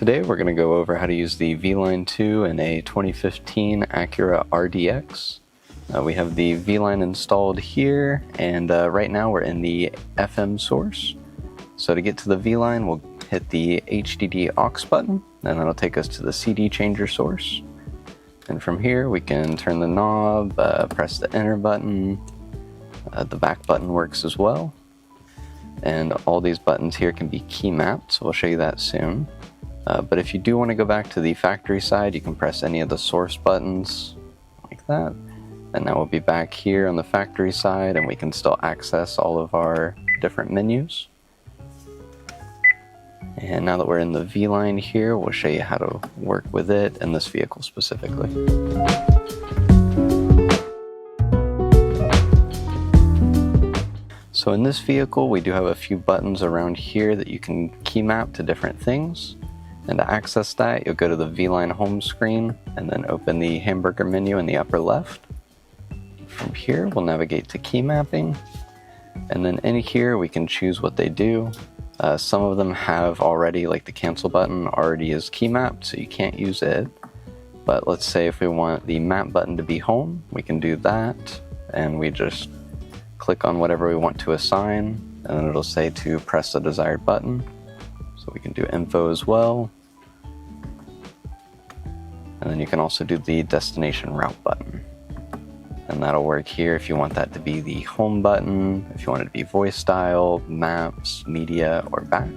Today we're going to go over how to use the VLine 2 in a 2015 Acura RDX. We have the VLine installed here, and right now we're in the FM source. So to get to the VLine, we'll hit the HDD aux button, and that'll take us to the CD changer source. And from here we can turn the knob, press the enter button, the back button works as well. And all these buttons here can be key mapped, so we'll show you that soon. But if you do want to go back to the factory side, you can press any of the source buttons like that. And now we'll be back here on the factory side, and we can still access all of our different menus. And now that we're in the VLine here, we'll show you how to work with it in this vehicle specifically. So in this vehicle, we do have a few buttons around here that you can key map to different things. And to access that, you'll go to the VLine home screen and then open the hamburger menu in the upper left. From here, we'll navigate to Keymapping. And then in here, we can choose what they do. Some of them have already, like the cancel button, already is key mapped, so you can't use it. But let's say if we want the map button to be home, we can do that. And we just click on whatever we want to assign, and then it'll say to press the desired button. So we can do info as well. And then you can also do the destination route button. And that'll work here if you want that to be the home button, if you want it to be voice style, maps, media, or back.